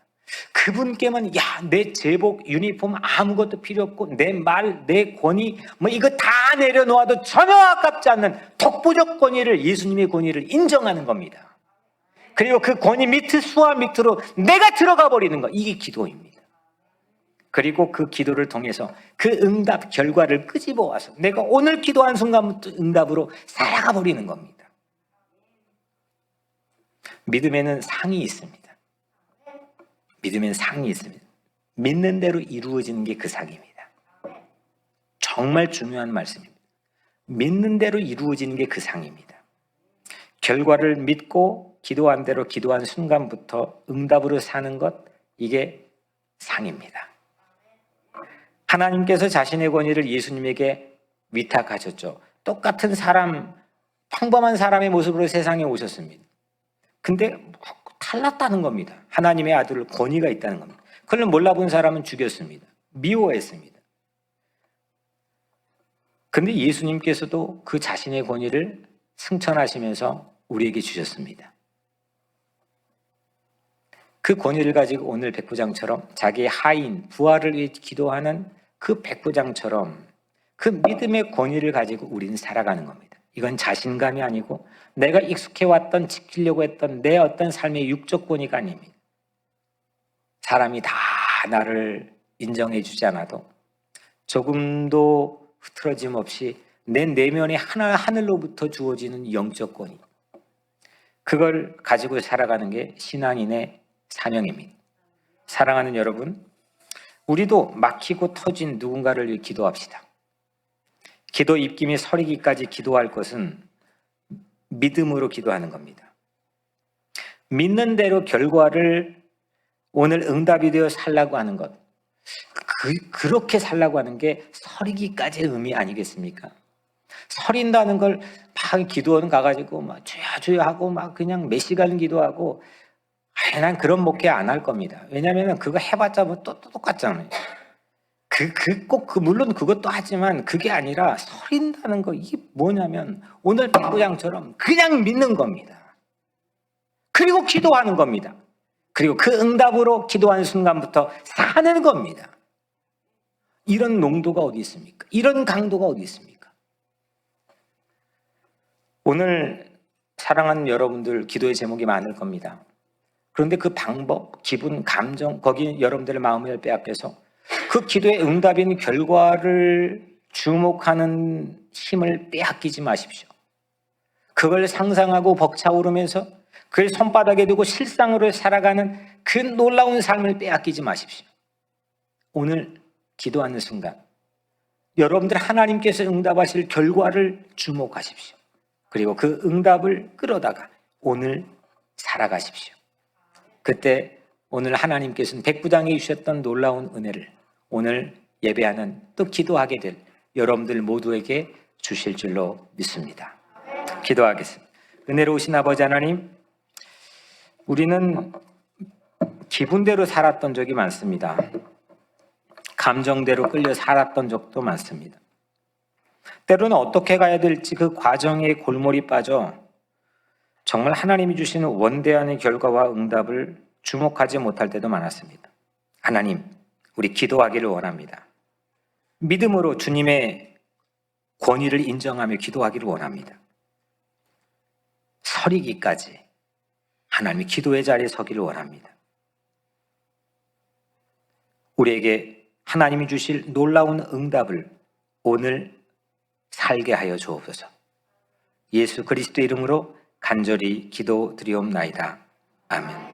그분께만 내 제복, 유니폼 아무것도 필요 없고 내 말, 내 권위 이거 다 내려놓아도 전혀 아깝지 않는 독보적 권위를, 예수님의 권위를 인정하는 겁니다. 그리고 그 권위 수화 밑으로 내가 들어가 버리는 거, 이게 기도입니다. 그리고 그 기도를 통해서 그 응답 결과를 끄집어 와서 내가 오늘 기도한 순간부터 응답으로 살아가 버리는 겁니다. 믿음에는 상이 있습니다. 믿음에는 상이 있습니다. 믿는 대로 이루어지는 게 그 상입니다. 정말 중요한 말씀입니다. 믿는 대로 이루어지는 게 그 상입니다. 결과를 믿고 기도한 대로 기도한 순간부터 응답으로 사는 것, 이게 상입니다. 하나님께서 자신의 권위를 예수님에게 위탁하셨죠. 똑같은 사람, 평범한 사람의 모습으로 세상에 오셨습니다. 근데 달랐다는 겁니다. 하나님의 아들을 권위가 있다는 겁니다. 그걸 몰라본 사람은 죽였습니다. 미워했습니다. 근데 예수님께서도 그 자신의 권위를 승천하시면서 우리에게 주셨습니다. 그 권위를 가지고 오늘 백부장처럼 자기의 하인, 부하를 위해 기도하는 그 백부장처럼 그 믿음의 권위를 가지고 우리는 살아가는 겁니다. 이건 자신감이 아니고 내가 익숙해왔던, 지키려고 했던 내 어떤 삶의 육적 권위가 아닙니다. 사람이 다 나를 인정해 주지 않아도 조금도 흐트러짐 없이 내 내면의 하늘로부터 주어지는 영적 권위, 그걸 가지고 살아가는 게 신앙인의 사명입니다. 사랑하는 여러분, 우리도 막히고 터진 누군가를 위해 기도합시다. 기도 입김이 서리기까지 기도할 것은 믿음으로 기도하는 겁니다. 믿는 대로 결과를 오늘 응답이 되어 살라고 하는 것, 그렇게 살라고 하는 게 서리기까지의 의미 아니겠습니까? 서린다는 걸 막 기도원 가가지고 막 주여 하고 막 그냥 몇 시간 기도하고, 난 그런 목회 안 할 겁니다. 왜냐하면 그거 해봤자 뭐 또 똑같잖아요. 물론 그것도 하지만 그게 아니라 서린다는 거, 이게 뭐냐면 오늘 백부장처럼 그냥 믿는 겁니다. 그리고 기도하는 겁니다. 그리고 그 응답으로 기도하는 순간부터 사는 겁니다. 이런 농도가 어디 있습니까? 이런 강도가 어디 있습니까? 오늘 사랑하는 여러분들, 기도의 제목이 많을 겁니다. 그런데 그 방법, 기분, 감정, 거기 여러분들의 마음을 빼앗겨서 그 기도의 응답인 결과를 주목하는 힘을 빼앗기지 마십시오. 그걸 상상하고 벅차오르면서 그걸 손바닥에 두고 실상으로 살아가는 그 놀라운 삶을 빼앗기지 마십시오. 오늘 기도하는 순간 여러분들 하나님께서 응답하실 결과를 주목하십시오. 그리고 그 응답을 끌어다가 오늘 살아가십시오. 그때 오늘 하나님께서는 백부장이 주셨던 놀라운 은혜를 오늘 예배하는, 또 기도하게 될 여러분들 모두에게 주실 줄로 믿습니다. 기도하겠습니다. 은혜로우신 아버지 하나님, 우리는 기분대로 살았던 적이 많습니다. 감정대로 끌려 살았던 적도 많습니다. 때로는 어떻게 가야 될지 그 과정에 골몰이 빠져 정말 하나님이 주시는 원대한 결과와 응답을 주목하지 못할 때도 많았습니다. 하나님, 우리 기도하기를 원합니다. 믿음으로 주님의 권위를 인정하며 기도하기를 원합니다. 서리기까지 하나님이 기도의 자리에 서기를 원합니다. 우리에게 하나님이 주실 놀라운 응답을 오늘 살게 하여 주옵소서. 예수 그리스도 이름으로 간절히 기도드리옵나이다. 아멘.